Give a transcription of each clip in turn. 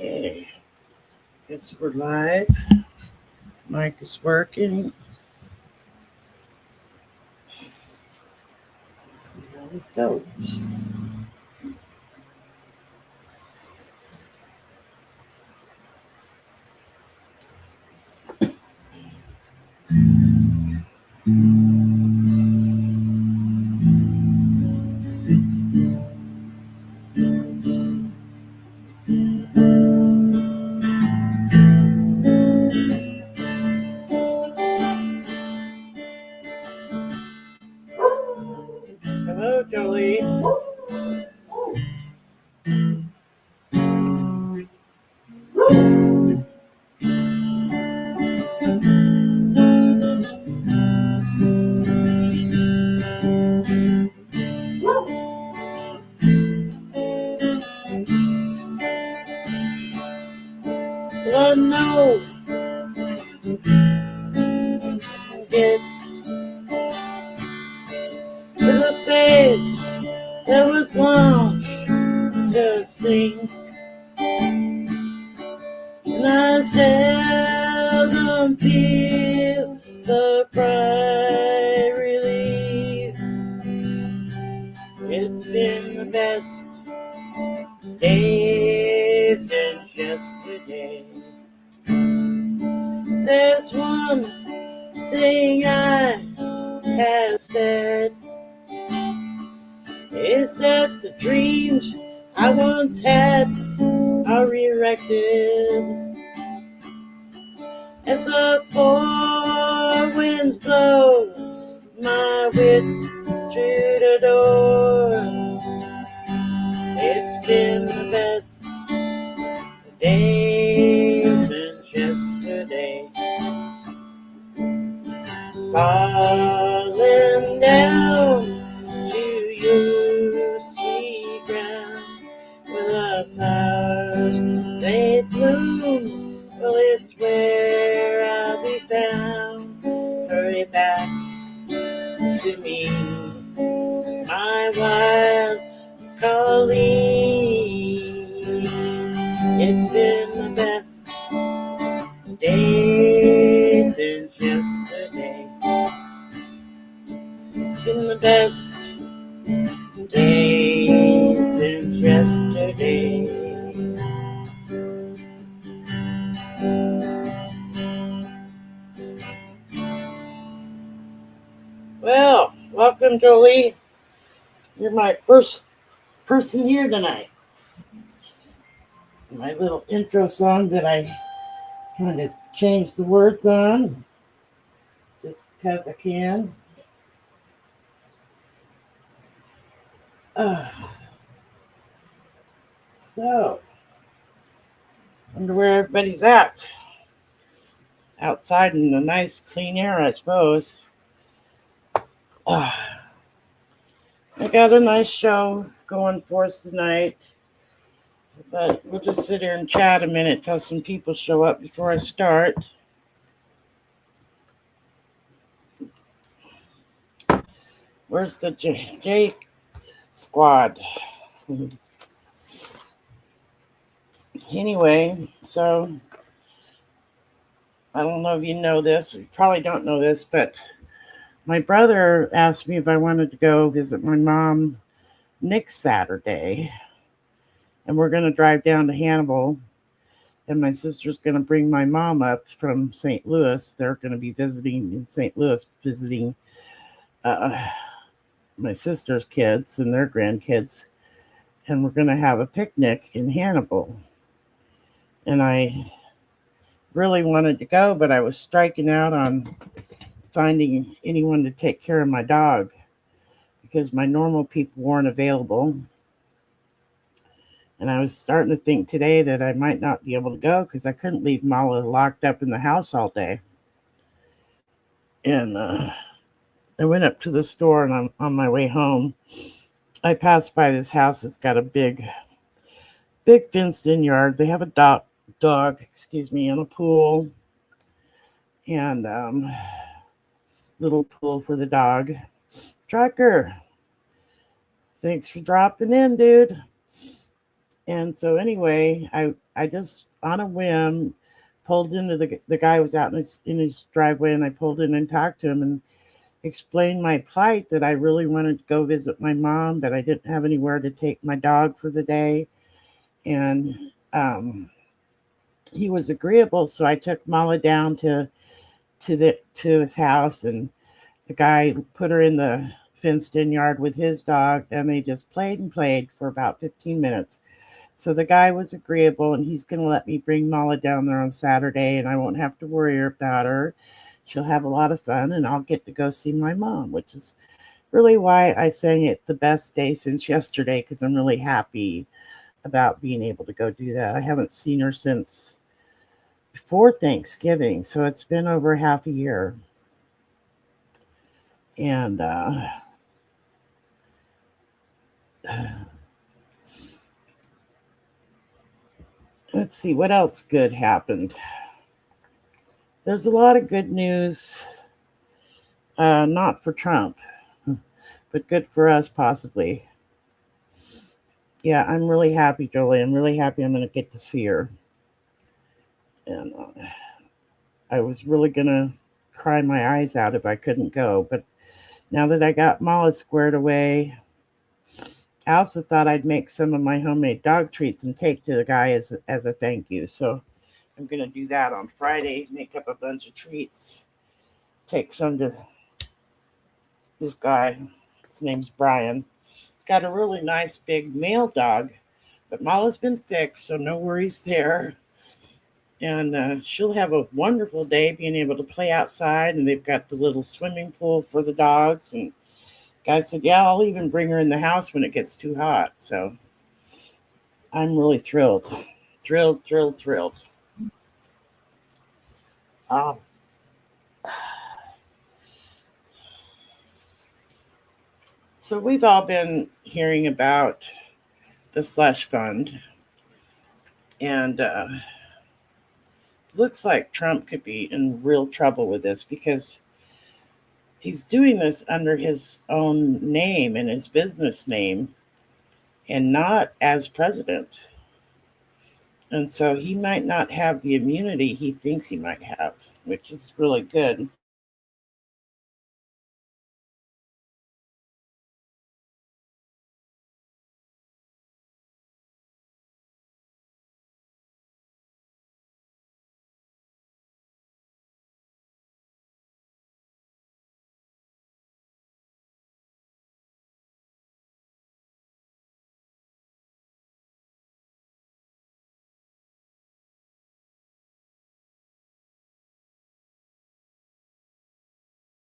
Okay, guess we're live. Mic is working. Let's see how this goes. Hello, Jolie. Oh no! Get to the face that was launched to sing, and I seldom feel the bright relief. It's been the best day since yesterday. There's one thing I have said, is that the dreams I once had are erected. As the four winds blow my wits through the door, it's been the best day since yesterday. Falling down to you, sweet ground, where the flowers they bloom. Well, it's where I'll be found. Hurry back to me, my wild Colleen. It's been the best day since yesterday. Been the best day since yesterday. Well, welcome, Jolie. You're my first person here tonight. My little intro song that I kind of changed the words on just because I can. So, wonder where everybody's at. Outside in the nice clean air, I suppose. I got a nice show going for us tonight, but we'll just sit here and chat a minute till some people show up before I start. Where's the J squad? Anyway, so I don't know if you know this, you probably don't know this, but my brother asked me if I wanted to go visit my mom next Saturday, and we're going to drive down to Hannibal, and my sister's going to bring my mom up from St. Louis. They're going to be visiting in St. Louis, visiting my sister's kids and their grandkids, and we're going to have a picnic in Hannibal. And I really wanted to go, but I was striking out on finding anyone to take care of my dog because my normal people weren't available. And I was starting to think today that I might not be able to go because I couldn't leave Mala locked up in the house all day. And I went up to the store, and on my way home, I passed by this house. It's got a big fenced-in yard. They have a dog, and a pool, and little pool for the dog. Trucker, thanks for dropping in, dude. And so anyway, I just on a whim pulled into the guy was out in his driveway, and I pulled in and talked to him and explained my plight, that I really wanted to go visit my mom, that I didn't have anywhere to take my dog for the day. And he was agreeable, so I took Mala down to his house, and the guy put her in the fenced in yard with his dog, and they just played and played for about 15 minutes. So the guy was agreeable, and he's going to let me bring Mala down there on Saturday, and I won't have to worry about her. She'll have a lot of fun, and I'll get to go see my mom, which is really why I sang it the best day since yesterday, because I'm really happy about being able to go do that. I haven't seen her since before Thanksgiving, so it's been over half a year. And let's see what else good happened. There's a lot of good news, not for Trump, but good for us possibly. Yeah, I'm really happy, Jolie. I'm really happy I'm going to get to see her. And I was really going to cry my eyes out if I couldn't go. But now that I got Mala squared away, I also thought I'd make some of my homemade dog treats and take to the guy as a thank you. So I'm going to do that on Friday, make up a bunch of treats, take some to this guy. His name's Brian. He's got a really nice big male dog, but Mala's been fixed, so no worries there. And she'll have a wonderful day being able to play outside, and they've got the little swimming pool for the dogs. And guy said, yeah, I'll even bring her in the house when it gets too hot. So I'm really thrilled. Thrilled. Um, so we've all been hearing about the slush fund, and looks like Trump could be in real trouble with this, because he's doing this under his own name and his business name, and not as president. And so he might not have the immunity he thinks he might have, which is really good.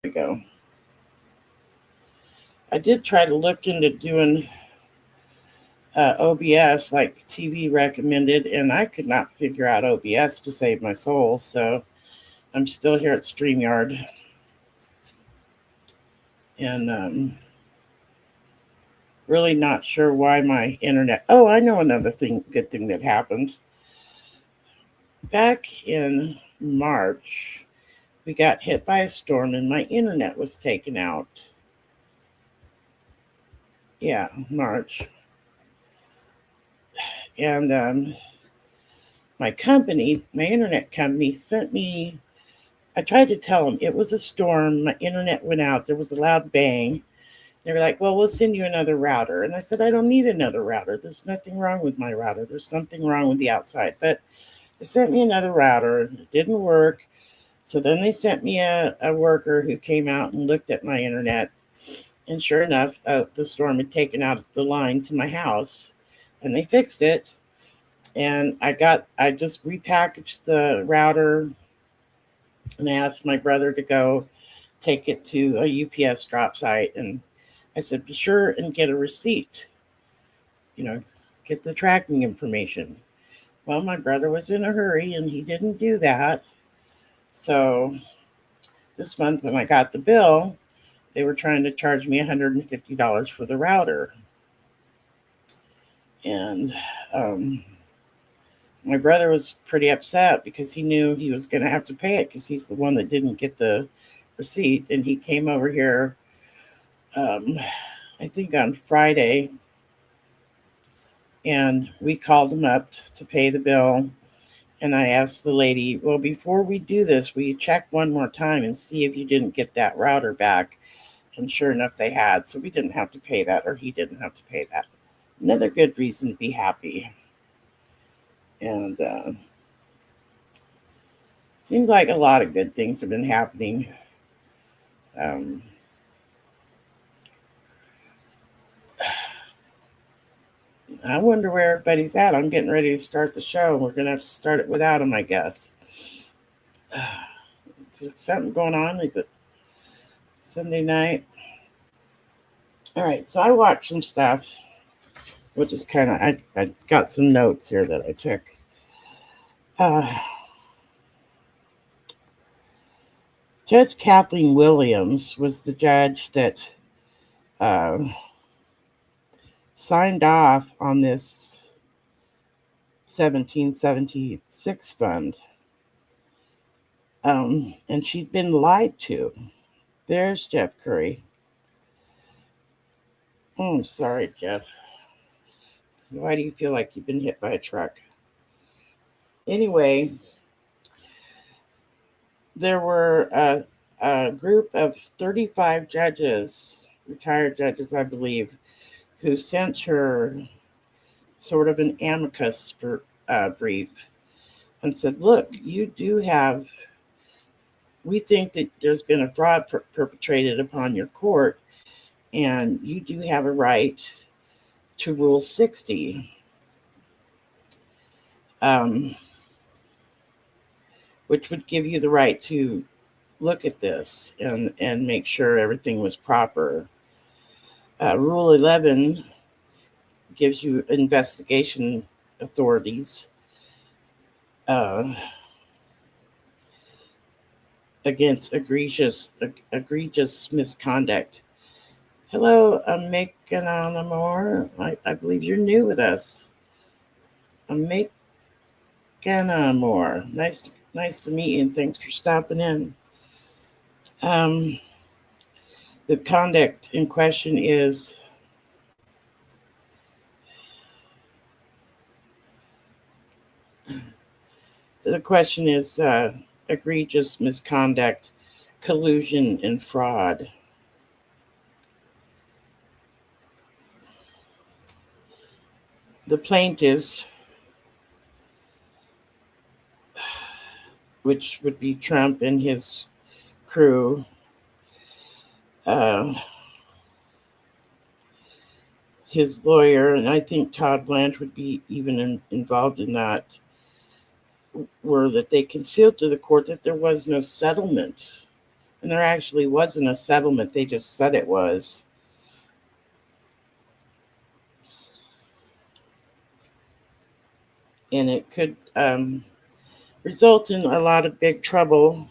There we go. I did try to look into doing OBS like TV recommended, and I could not figure out OBS to save my soul. So I'm still here at StreamYard. And really not sure why my internet. Oh, I know another good thing that happened. Back in March, we got hit by a storm and my internet was taken out. Yeah, March. And my internet company sent me. I tried to tell them it was a storm. My internet went out. There was a loud bang. They were like, well, we'll send you another router. And I said, I don't need another router. There's nothing wrong with my router. There's something wrong with the outside. But they sent me another router. It didn't work. So then they sent me a worker who came out and looked at my internet. And sure enough, the storm had taken out the line to my house. And they fixed it. And I just repackaged the router. And I asked my brother to go take it to a UPS drop site. And I said, be sure and get a receipt, get the tracking information. Well, my brother was in a hurry and he didn't do that. So this month when I got the bill, they were trying to charge me $150 for the router. And my brother was pretty upset because he knew he was going to have to pay it because he's the one that didn't get the receipt. And he came over here, I think on Friday, And we called them up to pay the bill. And I asked the lady, well, before we do this, will you check one more time and see if you didn't get that router back? And sure enough, they had. So we didn't have to pay that, or he didn't have to pay that. Another good reason to be happy. And seems like a lot of good things have been happening. Um, I wonder where everybody's at. I'm getting ready to start the show. We're going to have to start it without him, I guess. Is there something going on? Is it Sunday night? All right, so I watched some stuff, which is kind of, I got some notes here that I took. Judge Kathleen Williams was the judge that uh, signed off on this 1776 fund. And she'd been lied to. There's Jeff Curry. Oh, I'm sorry, Jeff. Why do you feel like you've been hit by a truck? Anyway, there were a group of 35 judges, retired judges, I believe, who sent her sort of an amicus brief and said, look, we think that there's been a fraud perpetrated upon your court, and you do have a right to Rule 60. Which would give you the right to look at this and make sure everything was proper. Rule 11 gives you investigation authorities against egregious misconduct. Hello, Mekanamor. I believe you're new with us. Mekanamor. Nice to meet you, and thanks for stopping in. The conduct in question is egregious misconduct, collusion, and fraud. The plaintiffs, which would be Trump and his crew, his lawyer, and I think Todd Blanche would be even involved in that, were that they concealed to the court that there was no settlement. And there actually wasn't a settlement, they just said it was. And it could result in a lot of big trouble.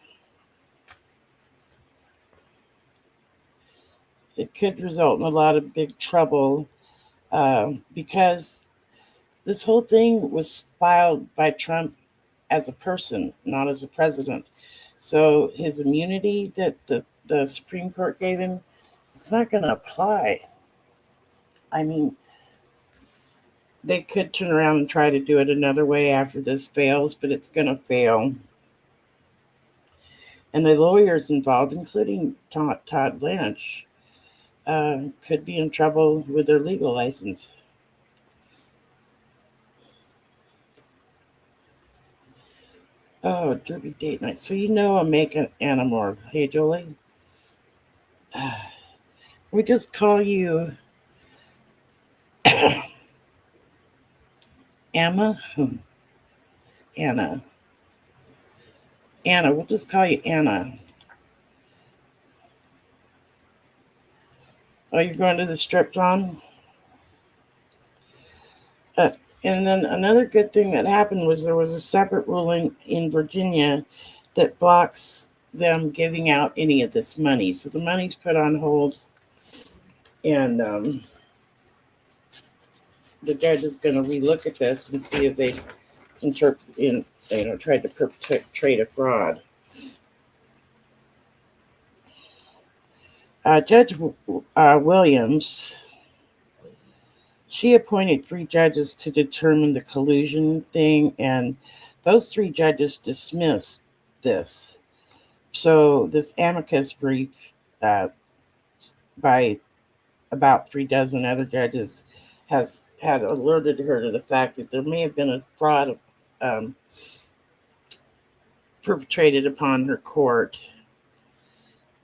It could result in a lot of big trouble because this whole thing was filed by Trump as a person, not as a president. So his immunity that the Supreme Court gave him, it's not going to apply. I mean, they could turn around and try to do it another way after this fails, but it's going to fail. And the lawyers involved, including Todd Blanche, could be in trouble with their legal license. Oh, Derby date night. So you know I'm making Anamor. Hey, Jolie. We just call you Emma? Anna. Anna. We'll just call you Anna. Oh, you're going to the strip, John? And then another good thing that happened was there was a separate ruling in Virginia that blocks them giving out any of this money. So the money's put on hold, and the judge is going to relook at this and see if they tried to perpetrate a fraud. Judge Williams She appointed 3 judges to determine the collusion thing, and those 3 judges dismissed this. So this amicus brief by about 3 dozen other judges has had alerted her to the fact that there may have been a fraud um, perpetrated upon her court,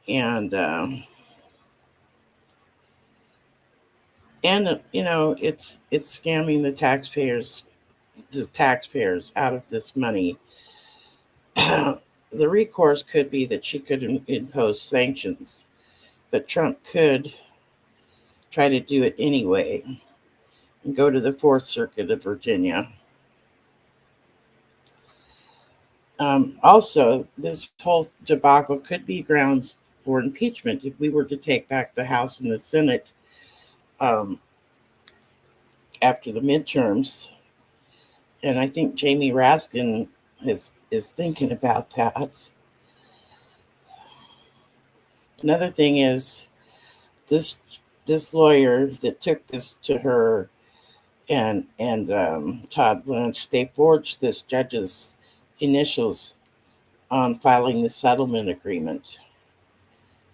and it's scamming the taxpayers out of this money. The recourse could be that she could impose sanctions, but Trump could try to do it anyway and go to the Fourth Circuit of Virginia. Also, this whole debacle could be grounds for impeachment if we were to take back the House and the Senate um, after the midterms. And I think Jamie Raskin is thinking about that. Another thing is this lawyer that took this to her and Todd Blanche, they forged this judge's initials on filing the settlement agreement.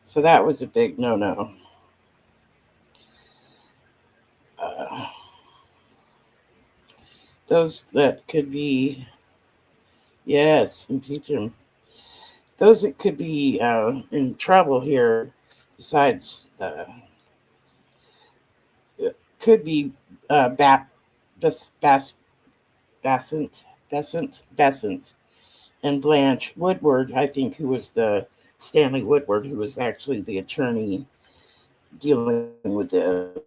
So that was a big no-no. Those that could be, yes, impeach him. Those that could be in trouble here, besides, could be Besant and Blanche Woodward, I think, who was the Stanley Woodward, who was actually the attorney dealing with this.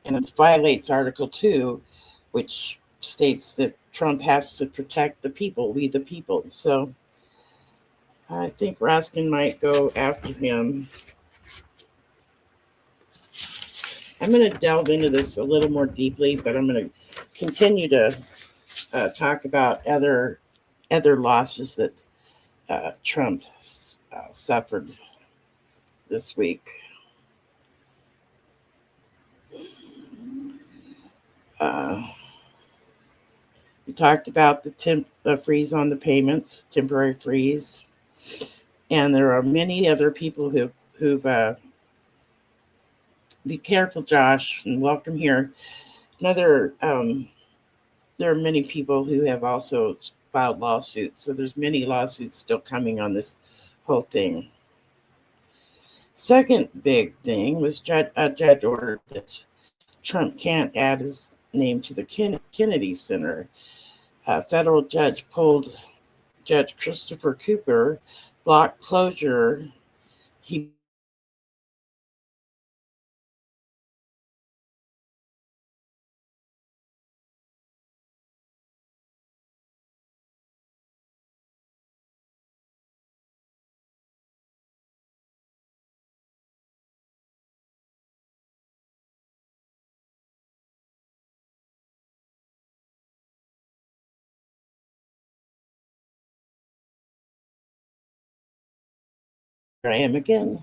And it violates Article 2, which states that Trump has to protect the people, we the people. So I think Raskin might go after him. I'm going to delve into this a little more deeply, but I'm going to continue to talk about other losses that Trump suffered this week. We talked about the freeze on the payments, temporary freeze, and there are many other people who've be careful, Josh, and welcome here. There are many people who have also filed lawsuits, so there's many lawsuits still coming on this whole thing. Second big thing was a judge ordered that Trump can't add his name to the Kennedy Center. A federal judge pulled Judge Christopher Cooper, blocked closure. He I am again.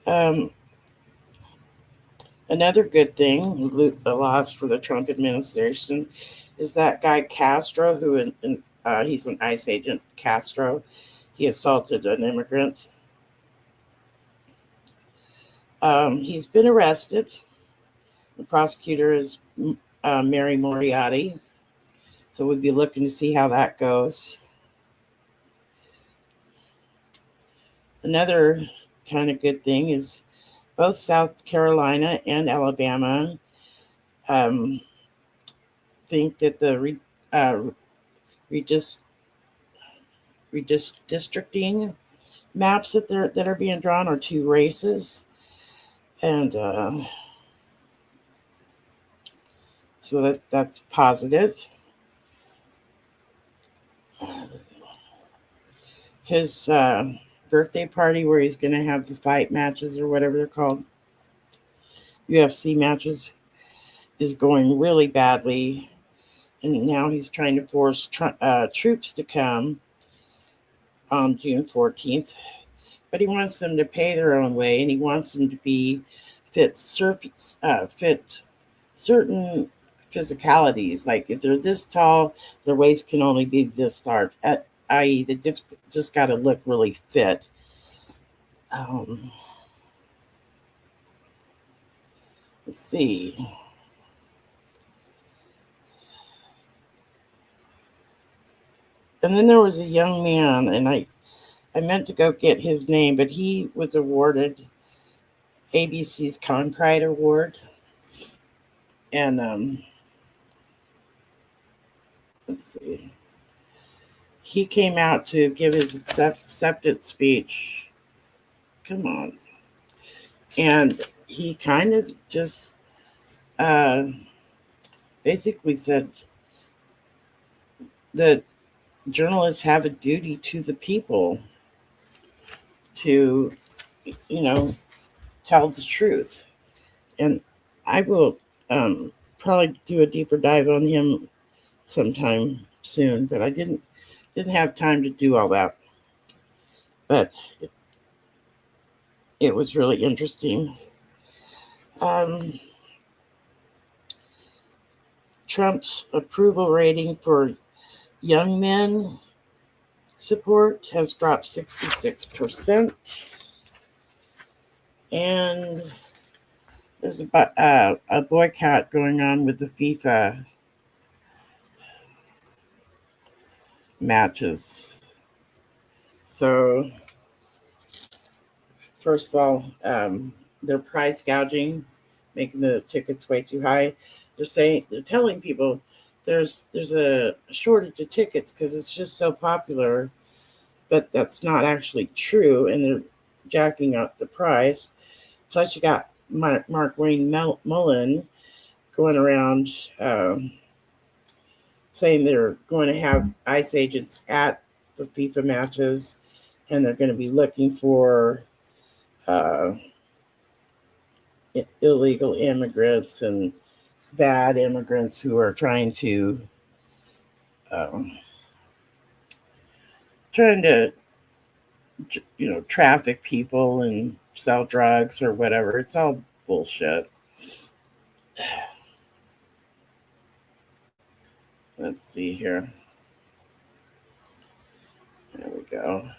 Um, Another good thing, a loss for the Trump administration, is that guy Castro, he's an ICE agent, Castro. He assaulted an immigrant. He's been arrested. The prosecutor is Mary Moriarty. So we'll be looking to see how that goes. Another kind of good thing is both South Carolina and Alabama think that the redistricting maps that are being drawn are 2 races, and so that's positive. His birthday party, where he's going to have the fight matches or whatever they're called, UFC matches, is going really badly, and now he's trying to force troops to come. on June 14th, but he wants them to pay their own way, and he wants them to be fit certain physicalities. Like if they're this tall, their waist can only be this large. I.e., they just got to look really fit. Um, let's see. And then there was a young man, and I meant to go get his name, but he was awarded ABC's Concrite Award. And let's see. He came out to give his acceptance speech. Come on. And he kind of just uh, basically said that journalists have a duty to the people to, you know, tell the truth. And I will probably do a deeper dive on him sometime soon, but I didn't have time to do all that. But it was really interesting. Um, Trump's approval rating for young men support has dropped 66%. And there's a boycott going on with the FIFA matches. So, first of all, they're price gouging, making the tickets way too high. They're telling people there's a shortage of tickets because it's just so popular, but that's not actually true, and they're jacking up the price. Plus, you got Mark Wayne Mullen going around saying they're going to have ICE agents at the FIFA matches, and they're going to be looking for uh, illegal immigrants and bad immigrants who are um, trying to traffic people and sell drugs or whatever. It's all bullshit. Let's see here. There we go.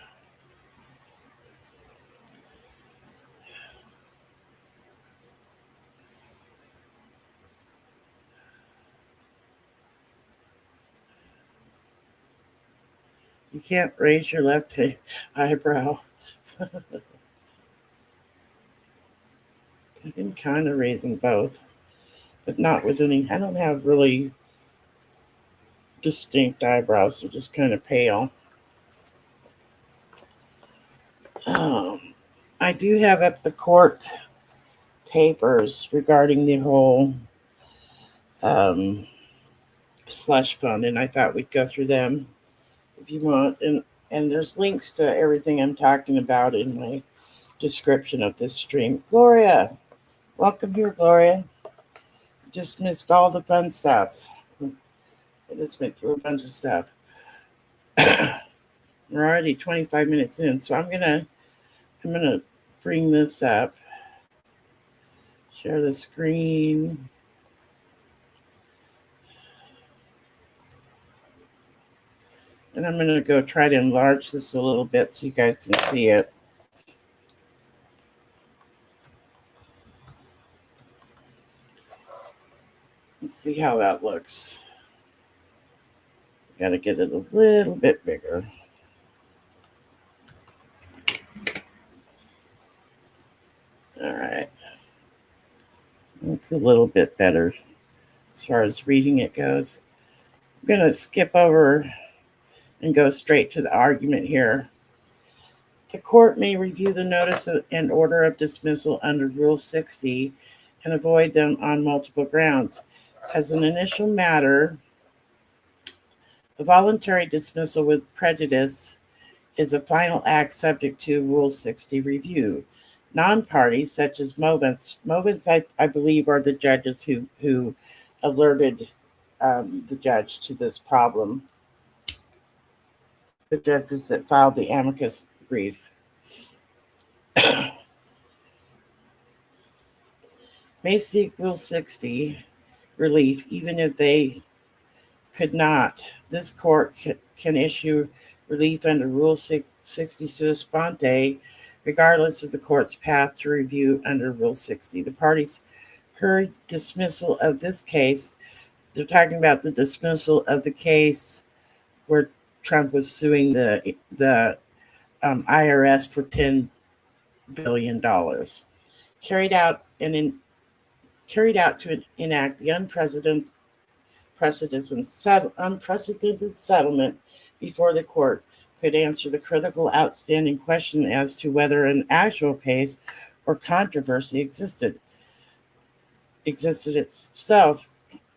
You can't raise your left eyebrow. I can kind of raise them both, but not with any. I don't have really distinct eyebrows. They're just kind of pale. I do have up the court papers regarding the whole um, slush fund, and I thought we'd go through them if you want. And there's links to everything I'm talking about in my description of this stream. Gloria, welcome here, Gloria. Just missed all the fun stuff. I just went through a bunch of stuff. We're already 25 minutes in, so I'm gonna bring this up. Share the screen. And I'm going to go try to enlarge this a little bit so you guys can see it. Let's see how that looks. Got to get it a little bit bigger. All right. It's a little bit better as far as reading it goes. I'm going to skip over and go straight to the argument here. The court may review the notice and order of dismissal under Rule 60 and avoid them on multiple grounds. As an initial matter, a voluntary dismissal with prejudice is a final act subject to Rule 60 review. Non-parties, such as Movens, I believe, are the judges who alerted the judge to this problem. the judges that filed the amicus brief. May seek Rule 60 relief even if they could not. This court can issue relief under Rule 60 sua sponte, regardless of the court's path to review under Rule 60. The parties heard dismissal of this case. They're talking about the dismissal of the case where Trump was suing the IRS for $10 billion, carried out to enact the unprecedented settlement before the court could answer the critical outstanding question as to whether an actual case or controversy existed itself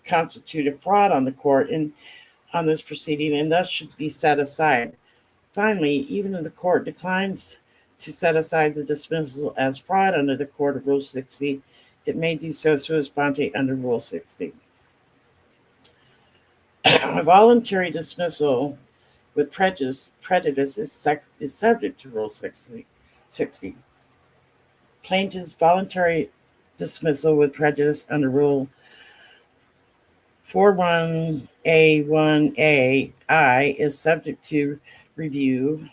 constituted fraud on the court and on this proceeding and thus should be set aside. Finally, even if the court declines to set aside the dismissal as fraud under the Court of Rule 60, it may do so sua sponte under Rule 60. A voluntary dismissal with prejudice is subject to Rule 60. Plaintiff's voluntary dismissal with prejudice under Rule 41A1AI is subject to review.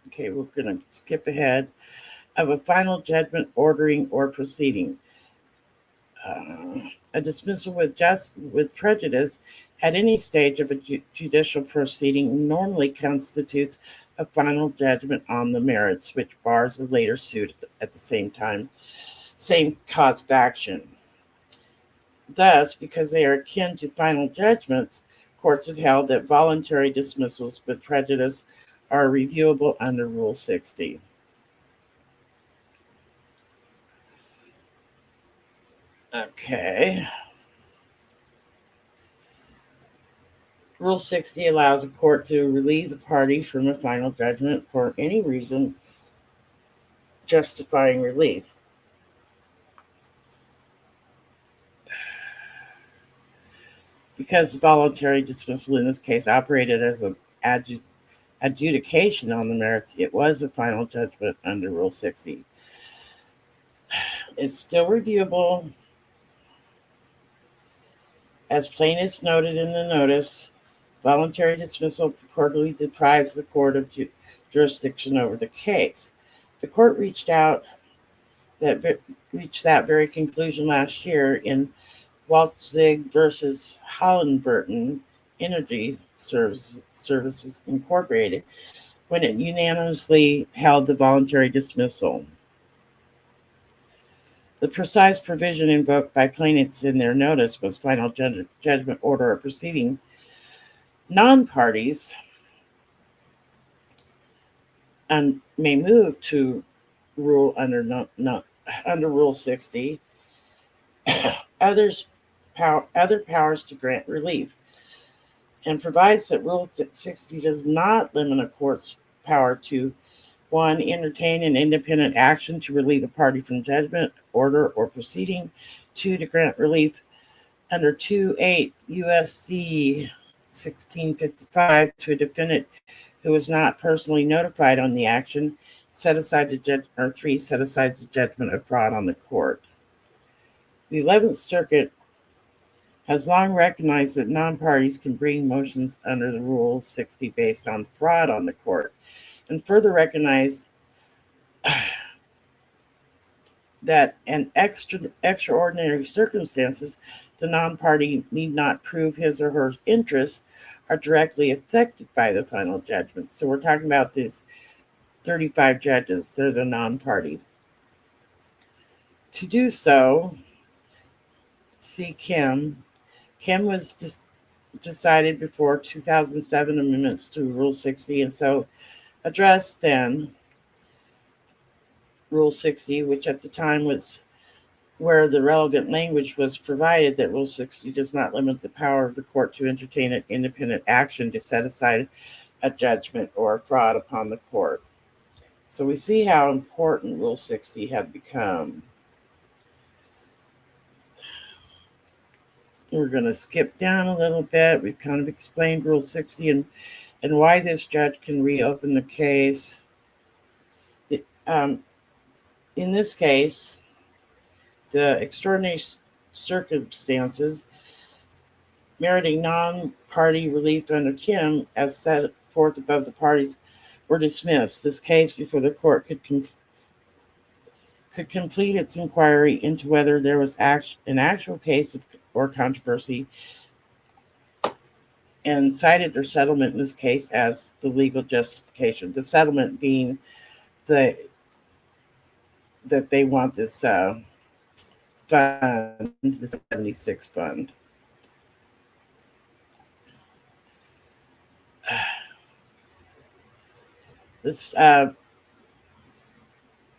Okay, we're going to skip ahead of a final judgment, ordering, or proceeding. A dismissal with prejudice at any stage of a judicial proceeding normally constitutes a final judgment on the merits, which bars a later suit at the same cause of action. Thus, because they are akin to final judgments, courts have held that voluntary dismissals with prejudice are reviewable under Rule 60. Okay. Rule 60 allows a court to relieve a party from a final judgment for any reason justifying relief. Because voluntary dismissal in this case operated as an adjudication on the merits, it was a final judgment under Rule 60. It's still reviewable. As plaintiffs noted in the notice, voluntary dismissal purportedly deprives the court of jurisdiction over the case. The court reached that very conclusion last year in Waltzig versus Halliburton Energy Services Incorporated, when it unanimously held the voluntary dismissal. The precise provision invoked by plaintiffs in their notice was final judgment, order, or proceeding. Non-parties may move to rule under Rule 60. Other powers to grant relief, and provides that Rule 60 does not limit a court's power to 1. Entertain an independent action to relieve a party from judgment, order, or proceeding. 2. To grant relief under 2.8 U.S.C. 1655 to a defendant who was not personally notified on the action. Set aside the judgment, or 3. Set aside the judgment of fraud on the court. The 11th Circuit has long recognized that non-parties can bring motions under the Rule 60 based on fraud on the court, and further recognized that in extraordinary circumstances, the non-party need not prove his or her interests are directly affected by the final judgment. So we're talking about these 35 judges. They're the non-party. To do so, see Kim. Kim was decided before 2007 amendments to Rule 60, and so addressed then Rule 60, which at the time was where the relevant language was provided that Rule 60 does not limit the power of the court to entertain an independent action to set aside a judgment or a fraud upon the court. So we see how important Rule 60 had become. We're going to skip down a little bit. We've kind of explained Rule 60 and why this judge can reopen the case. Um, in this case, the extraordinary circumstances meriting non-party relief under Kim, as set forth above the parties, were dismissed. This case before the court could complete its inquiry into whether there was an actual case or controversy, and cited their settlement in this case as the legal justification. The settlement being the that they want this fund, the 76 fund. This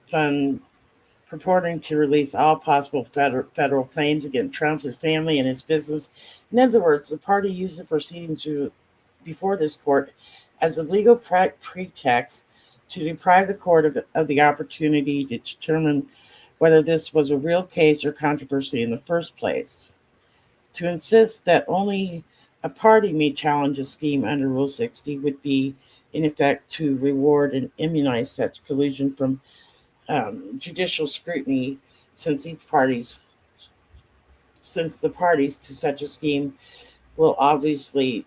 fund purporting to release all possible federal claims against Trump, his family, and his business. In other words, the party used the proceedings before this court as a legal pretext to deprive the court of the opportunity to determine whether this was a real case or controversy in the first place. To insist that only a party may challenge a scheme under Rule 60 would be, in effect, to reward and immunize such collusion from judicial scrutiny, since since the parties to such a scheme will obviously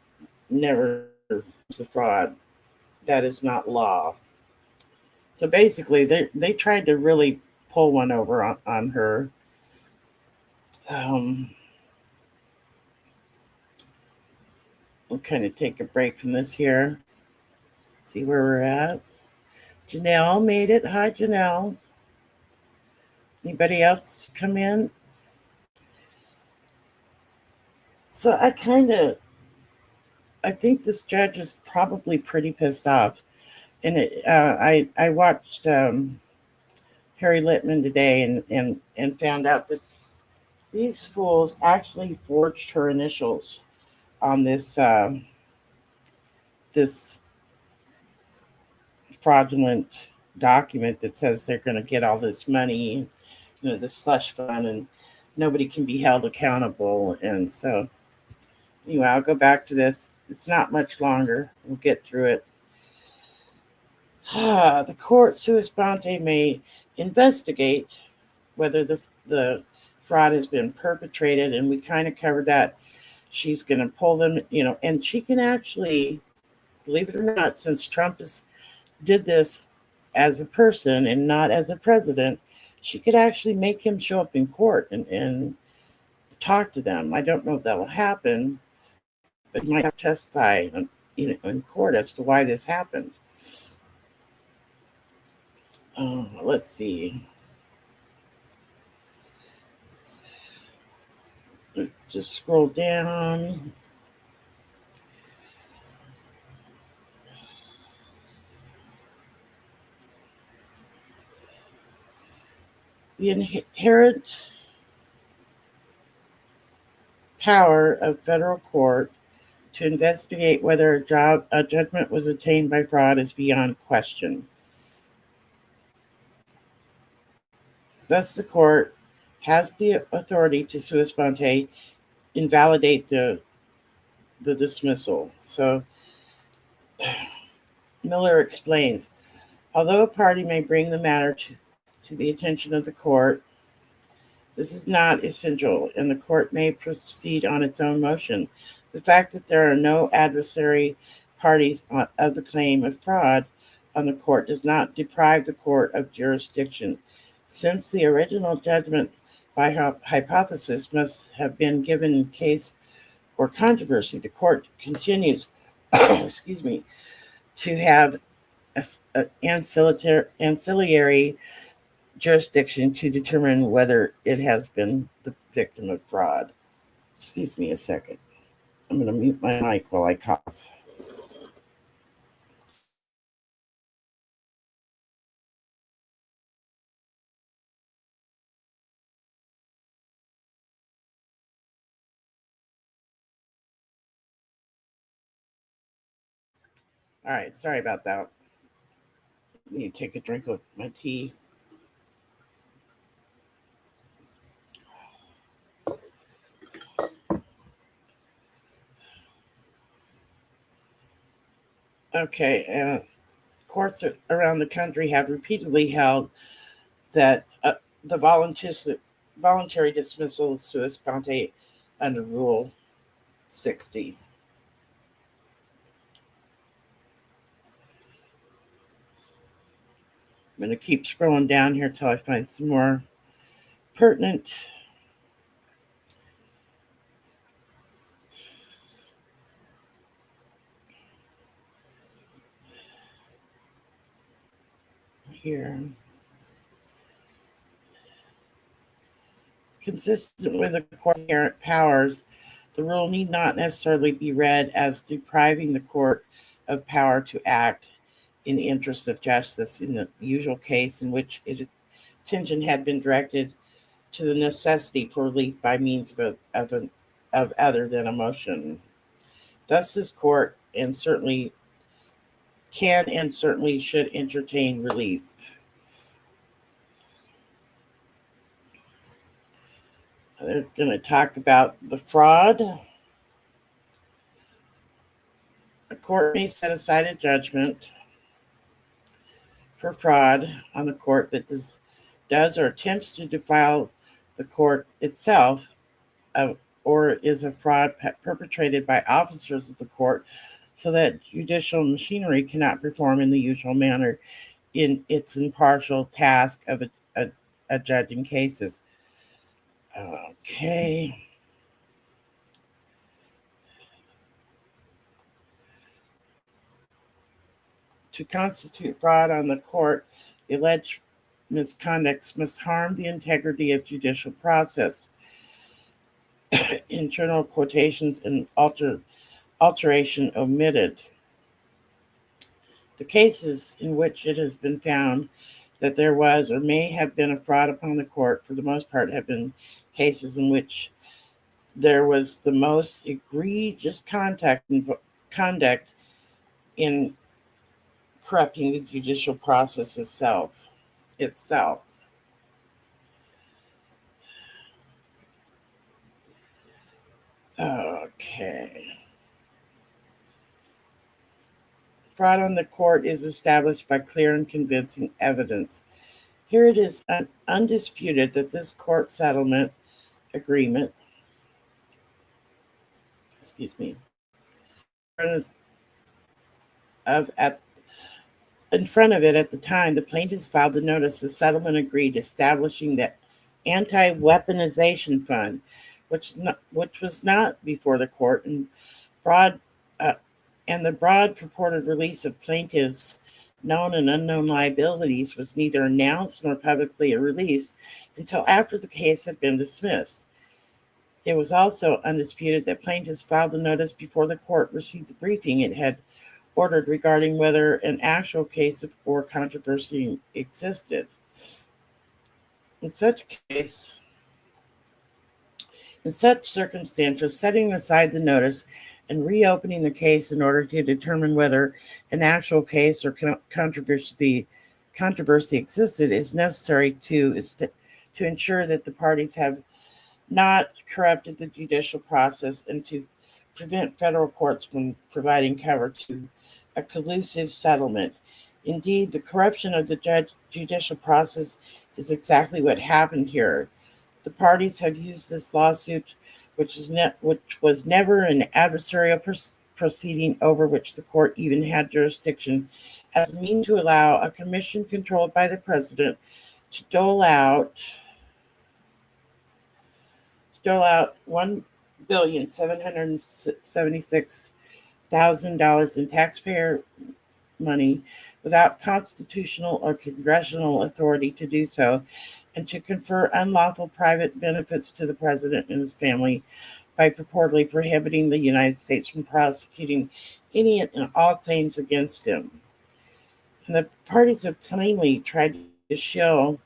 never the fraud. That is not law. So basically, they tried to really pull one over on her. Um, we'll kind of take a break from this here. See where we're at. Janelle made it. Hi, Janelle. Anybody else come in? So I think this judge is probably pretty pissed off. And I watched Harry Litman today and found out that these fools actually forged her initials on this fraudulent document that says they're going to get all this money, the slush fund, and nobody can be held accountable. And so, anyway, I'll go back to this. It's not much longer. We'll get through it. The court sua sponte may investigate whether the fraud has been perpetrated, and we kind of covered that. She's going to pull them, and she can actually, believe it or not, since did this as a person and not as a president, she could actually make him show up in court and talk to them. I don't know if that'll happen, but he might have to testify in court as to why this happened. Let's see. Just scroll down. The inherent power of federal court to investigate whether a judgment was obtained by fraud is beyond question. Thus, the court has the authority to sua sponte invalidate the dismissal. So Miller explains, although a party may bring the matter to the attention of the court, this is not essential, and the court may proceed on its own motion. The fact that there are no adversary parties of the claim of fraud on the court does not deprive the court of jurisdiction, since the original judgment by hypothesis must have been given in case or controversy. The court continues, excuse me, to have ancillary jurisdiction to determine whether it has been the victim of fraud. Excuse me a second. I'm going to mute my mic while I cough. All right, sorry about that. I need to take a drink of my tea. Okay, courts around the country have repeatedly held that the voluntary dismissal of sua sponte under Rule 60. I'm going to keep scrolling down here till I find some more pertinent. Here. Consistent with the court's inherent powers, the rule need not necessarily be read as depriving the court of power to act in the interest of justice in the usual case in which attention had been directed to the necessity for relief by means of other than a motion. Thus, this court can and certainly should entertain relief. They're going to talk about the fraud. A court may set aside a judgment for fraud on the court that does or attempts to defile the court itself, or is a fraud perpetrated by officers of the court so that judicial machinery cannot perform in the usual manner in its impartial task of a judging cases. Okay. To constitute fraud on the court, the alleged misconducts must harm the integrity of judicial process. Internal quotations and alteration omitted. The cases in which it has been found that there was or may have been a fraud upon the court, for the most part, have been cases in which there was the most egregious conduct in corrupting the judicial process itself. Okay. Fraud on the court is established by clear and convincing evidence. Here it is undisputed that this court settlement agreement, excuse me, of at in front of it at the time, the plaintiffs filed the notice. The settlement agreed establishing the anti-weaponization fund, which was not before the court, broad uh, and the broad purported release of plaintiffs' known and unknown liabilities was neither announced nor publicly released until after the case had been dismissed. It was also undisputed that plaintiffs filed the notice before the court received the briefing it had ordered regarding whether an actual case or controversy existed. In such case, in such circumstances, setting aside the notice and reopening the case in order to determine whether an actual case or controversy existed is necessary to ensure that the parties have not corrupted the judicial process and to prevent federal courts from providing cover to a collusive settlement. Indeed, the corruption of the judicial process is exactly what happened here. The parties have used this lawsuit, which was never an adversarial proceeding over which the court even had jurisdiction, as a means to allow a commission controlled by the president to dole out $1,776,000 in taxpayer money without constitutional or congressional authority to do so, and to confer unlawful private benefits to the president and his family by purportedly prohibiting the United States from prosecuting any and all claims against him. And the parties have plainly tried to shield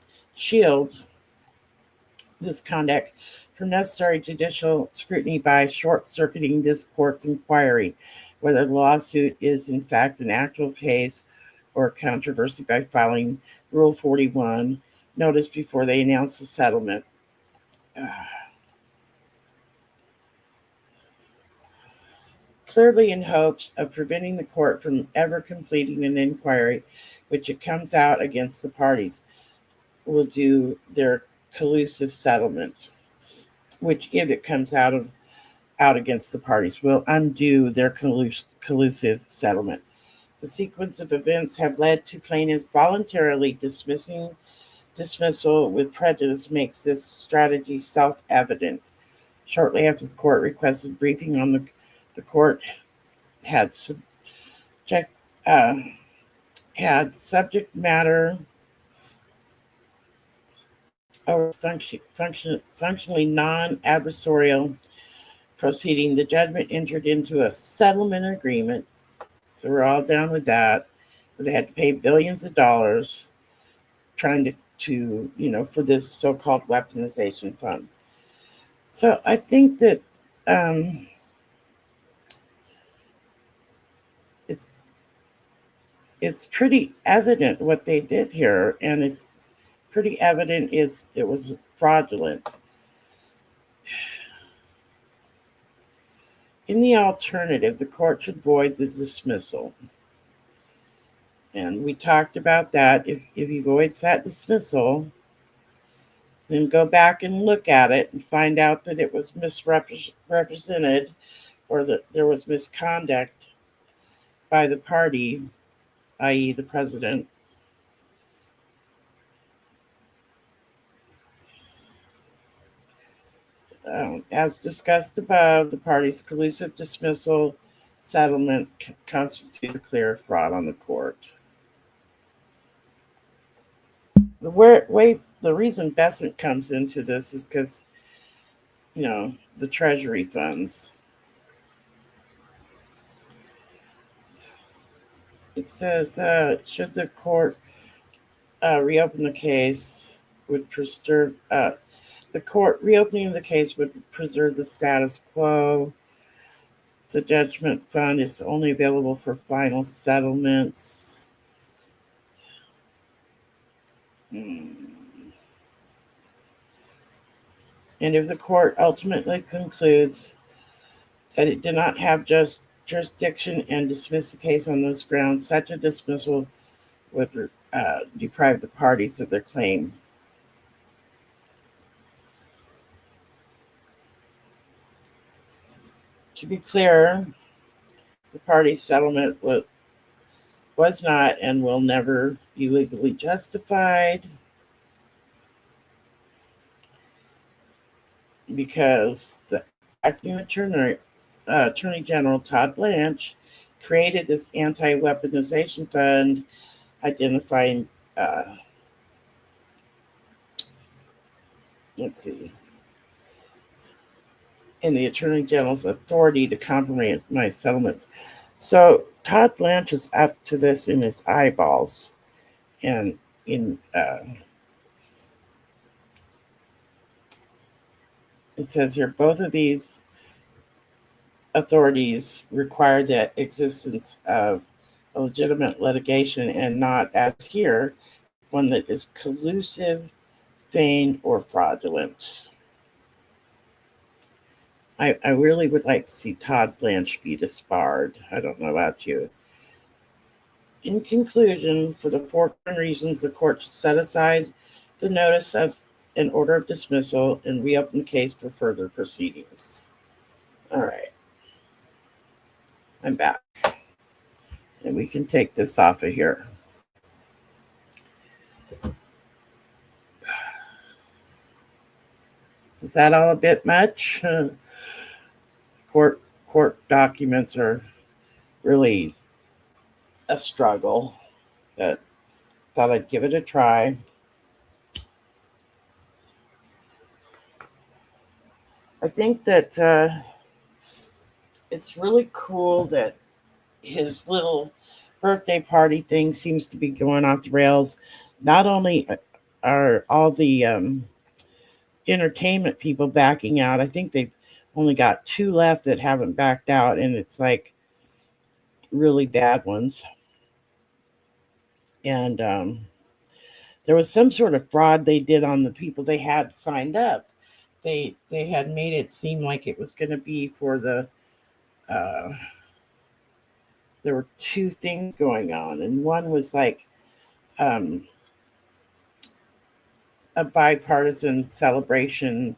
this conduct from necessary judicial scrutiny by short-circuiting this court's inquiry whether the lawsuit is in fact an actual case or controversy by filing Rule 41 notice before they announce the settlement. clearly in hopes of preventing the court from ever completing an inquiry, which it comes out against the parties, will do their collusive settlement, which, if it comes out against the parties, will undo their collusive settlement. The sequence of events have led to plaintiffs voluntarily dismissal with prejudice makes this strategy self-evident. Shortly after the court requested briefing on the court had subject uh, had subject matter or functionally non-adversarial proceeding. The judgment entered into a settlement agreement, so we're all down with that. But they had to pay billions of dollars trying to for this so-called weaponization fund. So I think that it's it's pretty evident what they did here, and it's pretty evident it was fraudulent. In the alternative, the court should void the dismissal. And we talked about that. If he voids that dismissal, then go back and look at it and find out that it was misrepresented or that there was misconduct by the party, i.e., the president. As discussed above, the party's collusive dismissal settlement constitutes a clear fraud on the court. The reason Bessent comes into this is because, the Treasury funds. It says, should the court reopen the case, would preserve the court reopening the case would preserve the status quo. The judgment fund is only available for final settlements. And if the court ultimately concludes that it did not have just jurisdiction and dismiss the case on those grounds, such a dismissal would deprive the parties of their claim. To be clear, the party settlement was not and will never be legally justified because the acting Attorney General Todd Blanche created this anti-weaponization fund, identifying, in the Attorney General's authority to compromise settlements. So Todd Blanche is up to this in his eyeballs, and it says here, both of these authorities require the existence of a legitimate litigation and not, as here, one that is collusive, feigned, or fraudulent. I really would like to see Todd Blanche be disbarred. I don't know about you. In conclusion, for the foregoing reasons, the court should set aside the notice of an order of dismissal and reopen the case for further proceedings. All right. I'm back. And we can take this off of here. Is that all a bit much? Court documents are really a struggle, but thought I'd give it a try. I think that it's really cool that his little birthday party thing seems to be going off the rails. Not only are all the entertainment people backing out, I think they've only got 2 left that haven't backed out, and it's like really bad ones. And there was some sort of fraud they did on the people they had signed up. They had made it seem like it was going to be for the there were two things going on, and one was like um, a bipartisan celebration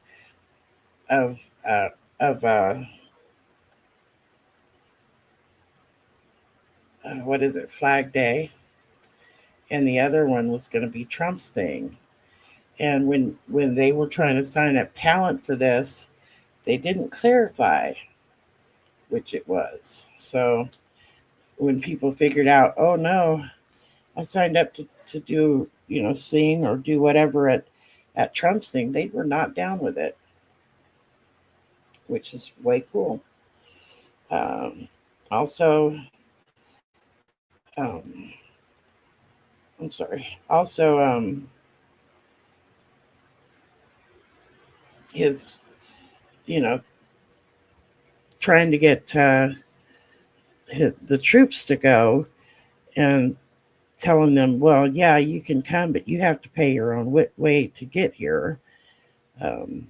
of uh, of what is it, Flag Day, and the other one was going to be Trump's thing. And when they were trying to sign up talent for this, they didn't clarify which it was. So when people figured out, oh no, I signed up to do, sing or do whatever at Trump's thing, they were not down with it, which is way cool. Um, also, um, I'm sorry. Also, his, you know, trying to get the troops to go and telling them, well, yeah, you can come, but you have to pay your own way to get here. Um,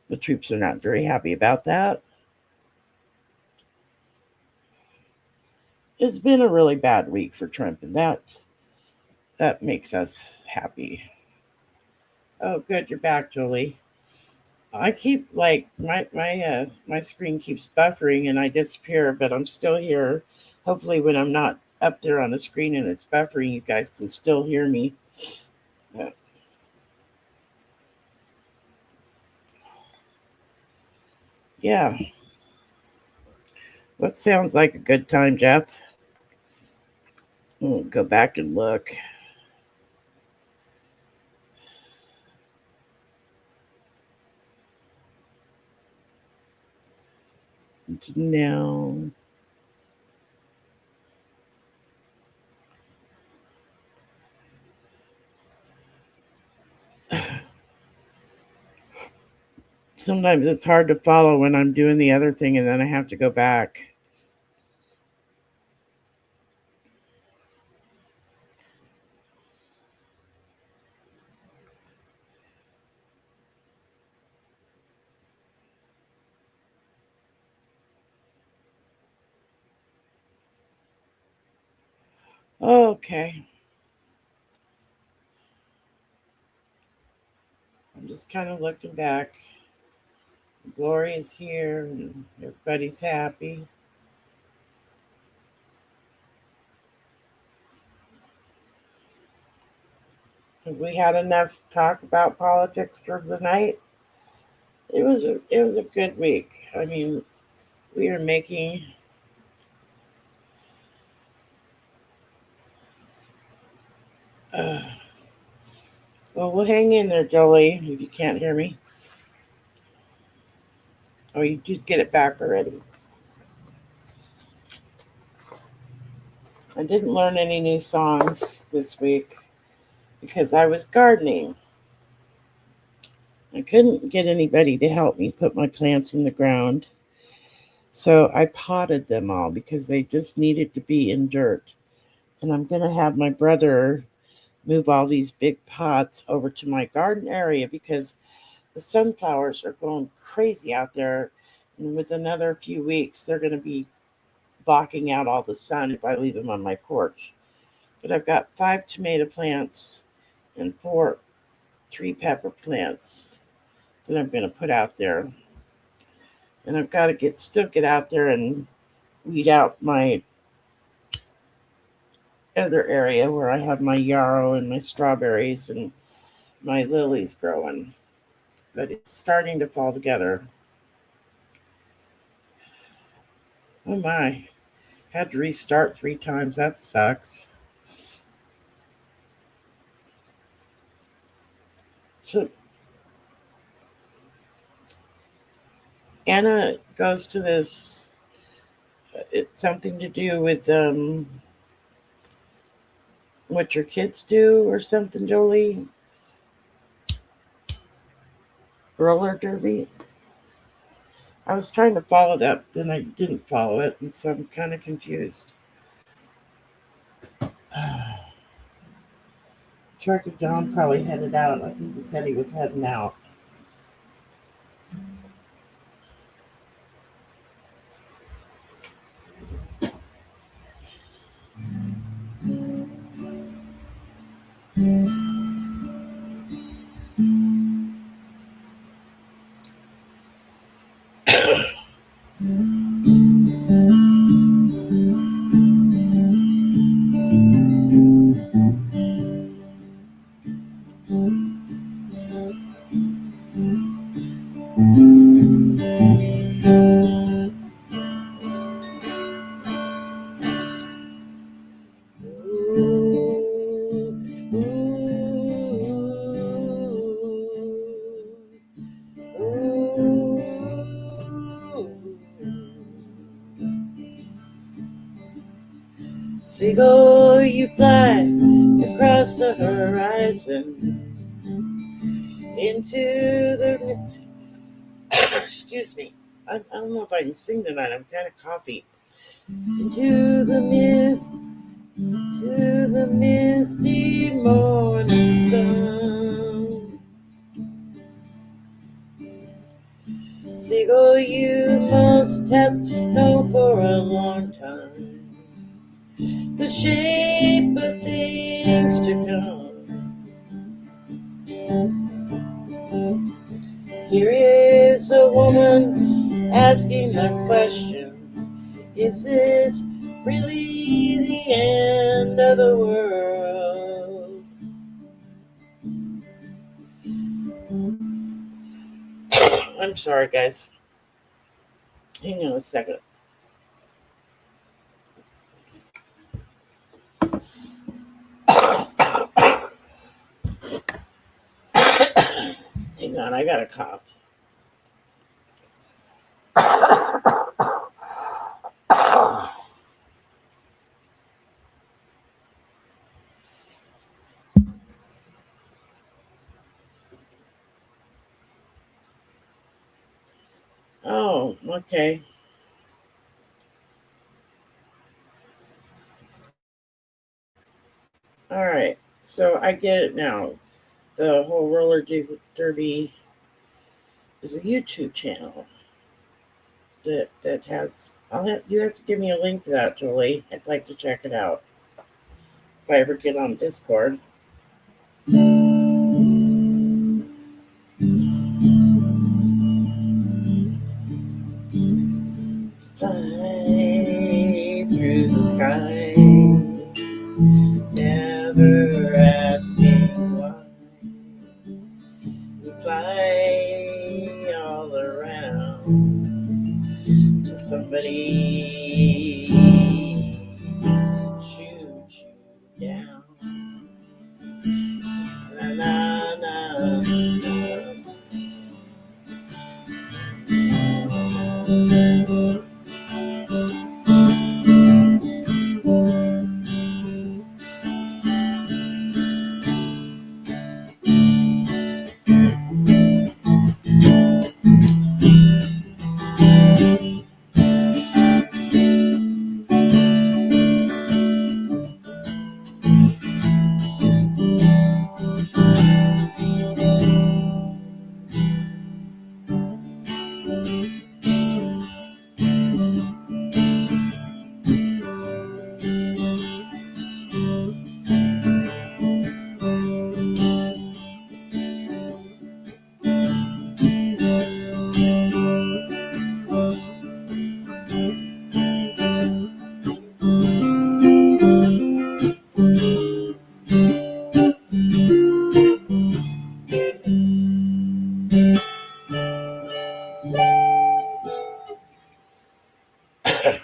the troops are not very happy about that. It's been a really bad week for Trump, and that makes us happy. Oh, good, you're back, Julie. I keep like my screen keeps buffering and I disappear, but I'm still here. Hopefully, when I'm not up there on the screen and it's buffering, you guys can still hear me. Uh, yeah, what sounds like a good time, Jeff? We'll go back and look. Now, sometimes it's hard to follow when I'm doing the other thing and then I have to go back. Okay, I'm just kind of looking back. Gloria's here and everybody's happy. Have we had enough talk about politics for the night? It was a good week. I mean, we are making. Uh, well, we'll hang in there, Jolie. If you can't hear me, oh, you did get it back already. I didn't learn any new songs this week because I was gardening. I couldn't get anybody to help me put my plants in the ground, so I potted them all because they just needed to be in dirt. And I'm gonna have my brother move all these big pots over to my garden area because the sunflowers are going crazy out there. And with another few weeks, they're going to be blocking out all the sun if I leave them on my porch. But I've got 5 tomato plants and 4 tree pepper plants that I'm going to put out there. And I've got to get out there and weed out my other area where I have my yarrow and my strawberries and my lilies growing. But it's starting to fall together. Oh my. Had to restart 3 times. That sucks. So Anna goes to this. It's something to do with what your kids do or something, Jolie. Roller derby. I was trying to follow that, then I didn't follow it, and so I'm kind of confused. Trucker John probably headed out. I think he said he was heading out. Seagull, you fly across the horizon into the excuse me. I don't know if I can sing tonight. I'm kind of coffee. Into the mist, to the misty morning sun. Seagull, you must have known for a long time the shape of things to come. Here is a woman asking the question, is this really the end of the world? I'm sorry, guys. Hang on a second. Hang on, I got a cough. Oh, okay. All right. So I get it now. The whole roller derby is a YouTube channel that has. You have to give me a link to that, Julie. I'd like to check it out if I ever get on Discord. Fly through the sky, never asking why. We fly all around till somebody shoots you down. Na na na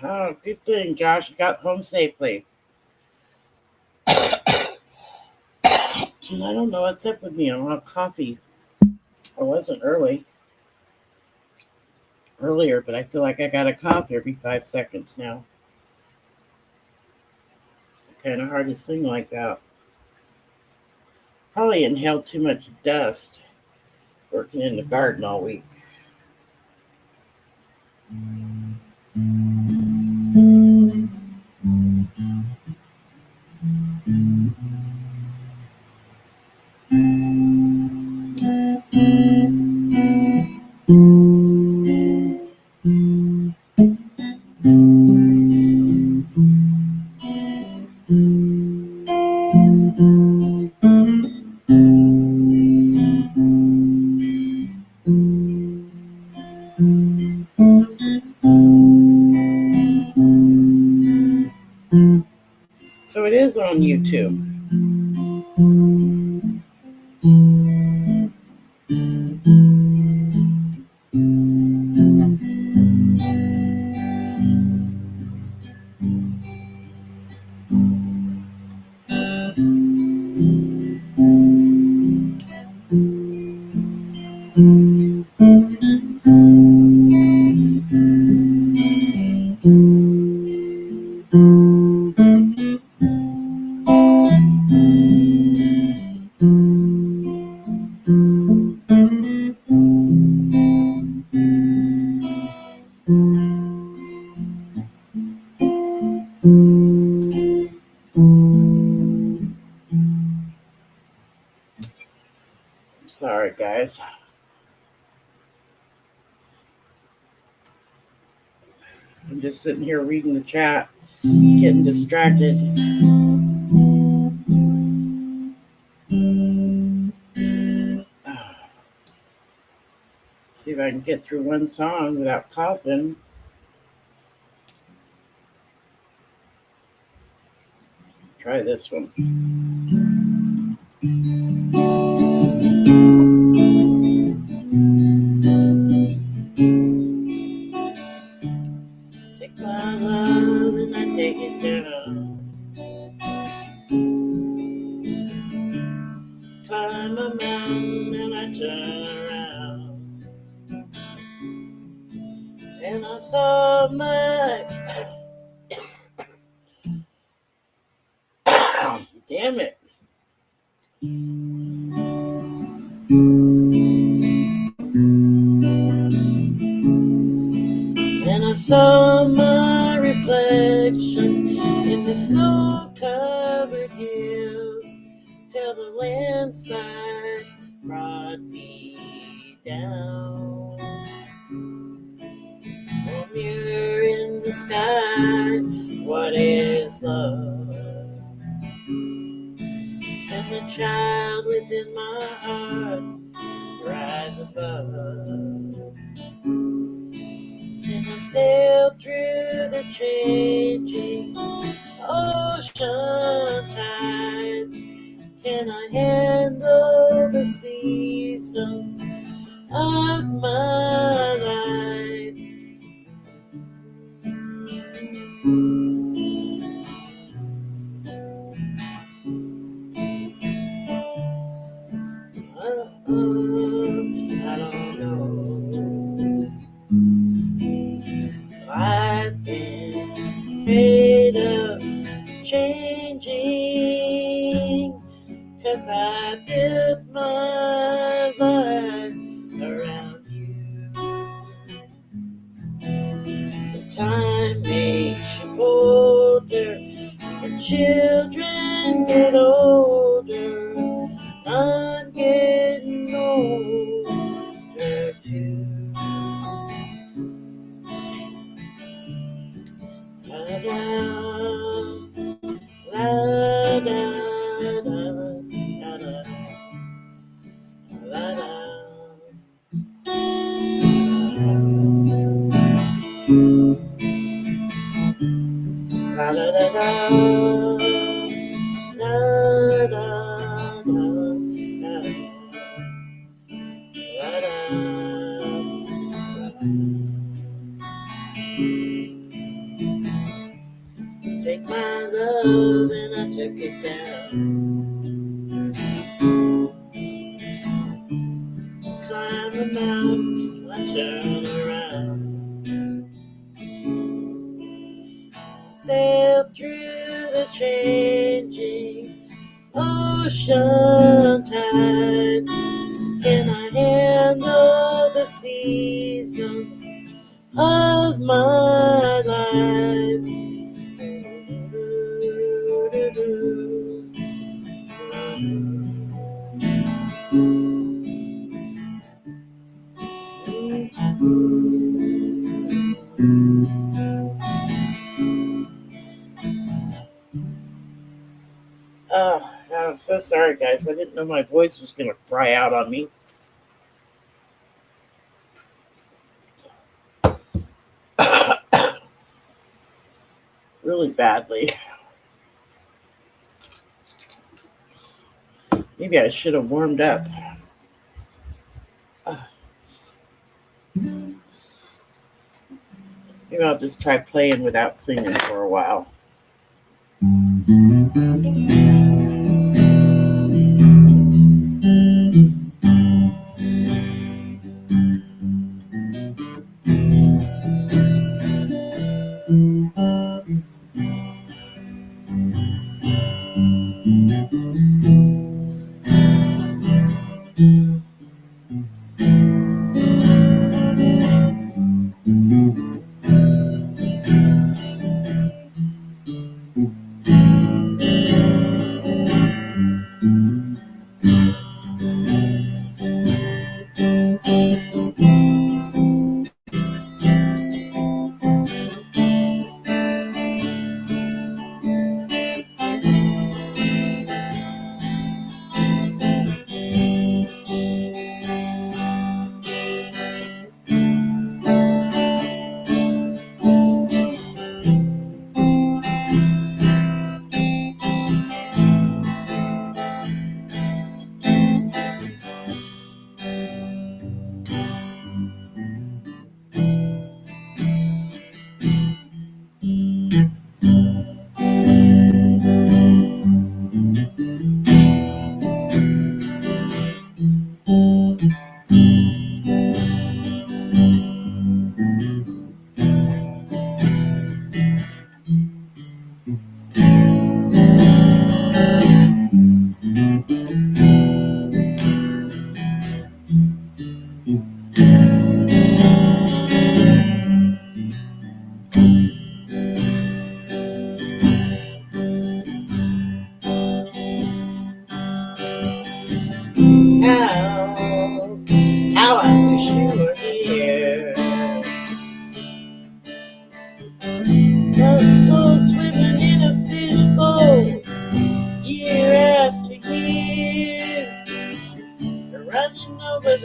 Oh, good thing, Josh. You got home safely. I don't know what's up with me. I don't have coffee. I wasn't earlier, but I feel like I got a cough every 5 seconds now. Kind of hard to sing like that. Probably inhaled too much dust working in the garden all week. So it is on YouTube. guys. I'm just sitting here reading the chat, getting distracted. See if I can get through one song without coughing. Try this one. Take my love and I take it down. Climb a mountain and I turn around. And I saw my... Damn it. And I saw my reflection in the snow-covered hills till the landslide brought me down. A mirror in the sky, what is love? And the child within my heart rise above. Can I sail through the changing ocean tides? Can I handle the seasons of my life? I don't know. I've been afraid of changing, 'cause I built my life around you. The time makes you bolder, the children get older. I'm getting older too. La-da, la-da, la-da, la-da. Take my love and I took it down. Climb a mountain, I turn around. Sail through the changing ocean tides. Can I handle the seasons of my life? Oh, I'm so sorry, guys. I didn't know my voice was going to fry out on me. Really badly. Maybe I should have warmed up. Maybe I'll just try playing without singing for a while.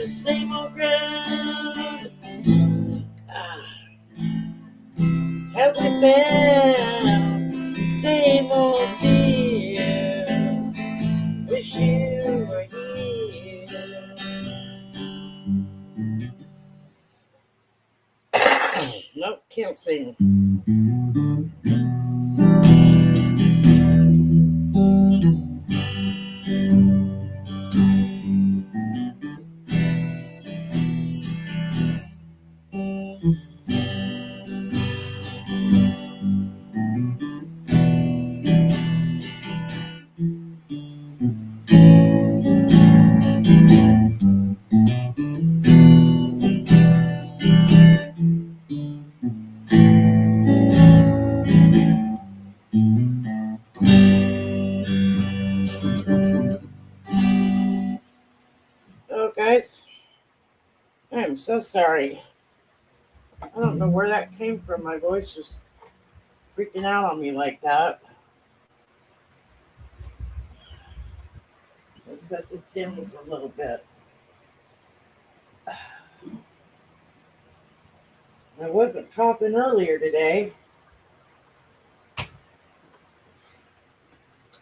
the same old ground. Have we found same old fears? Wish you were here. Nope, can't sing. Oh, guys, I am so sorry. I don't know where that came from. My voice just freaking out on me like that. Let's set this dim for a little bit. I wasn't coughing earlier today,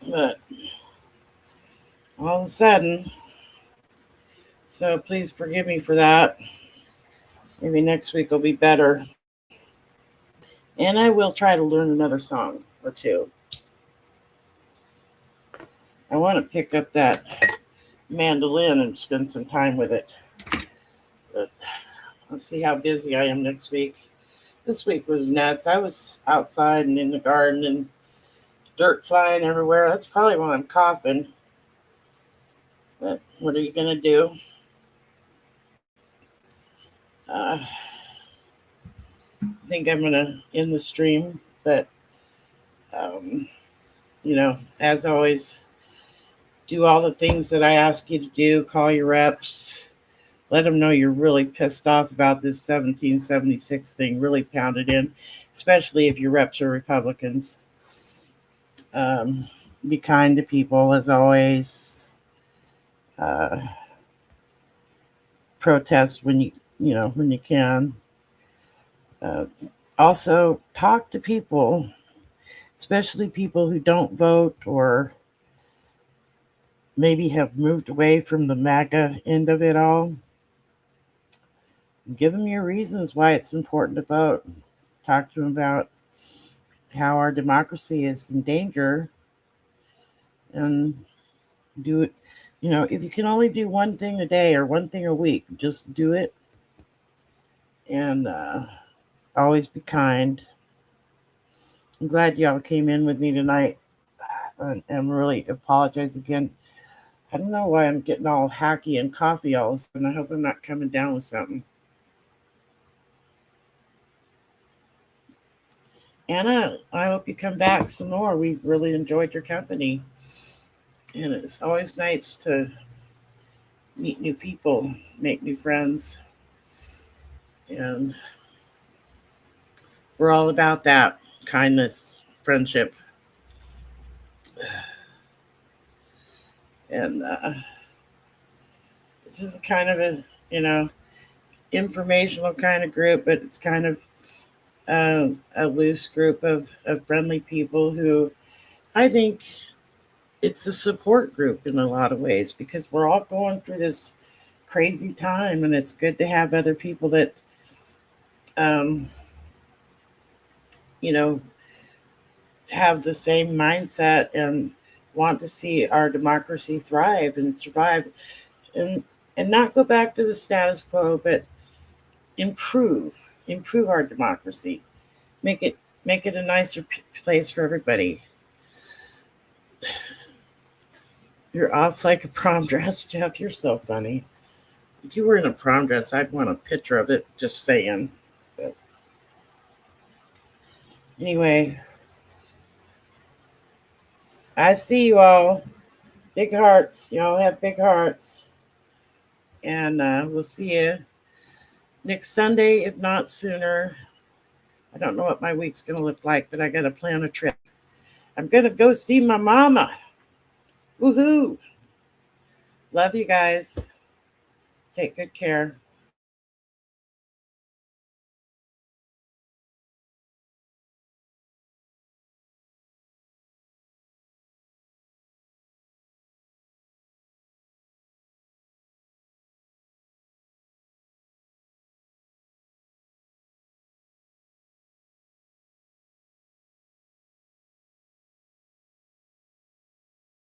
but all of a sudden, so please forgive me for that. Maybe next week will be better. And I will try to learn another song or two. I want to pick up that mandolin and spend some time with it. But let's see how busy I am next week. This week was nuts. I was outside and in the garden and dirt flying everywhere. That's probably why I'm coughing. But what are you going to do? I think I'm going to end the stream. But, as always, do all the things that I ask you to do. Call your reps. Let them know you're really pissed off about this 1776 thing, really pounded in, especially if your reps are Republicans. Be kind to people as always. Protest when you can. Also, talk to people, especially people who don't vote or maybe have moved away from the MAGA end of it all. Give them your reasons why it's important to vote. Talk to them about how our democracy is in danger, and do it. If you can only do one thing a day or one thing a week, just do it. And always be kind. I'm glad y'all came in with me tonight. And really apologize again. I don't know why I'm getting all hacky and coffee all of a sudden. I hope I'm not coming down with something. Anna, I hope you come back some more. We really enjoyed your company. And it's always nice to meet new people, make new friends. And we're all about that kindness, friendship. And this is kind of a, informational kind of group, but it's kind of a loose group of friendly people who I think it's a support group in a lot of ways, because we're all going through this crazy time, and it's good to have other people that, um, you know, have the same mindset and want to see our democracy thrive and survive, and not go back to the status quo, but improve our democracy, make it a nicer place for everybody. You're off like a prom dress, Jeff. You're so funny. If you were in a prom dress, I'd want a picture of it. Just saying. But anyway, I see you all. Big hearts. Y'all have big hearts. And we'll see you next Sunday, if not sooner. I don't know what my week's going to look like, but I got to plan a trip. I'm going to go see my mama. Woohoo. Love you guys. Take good care.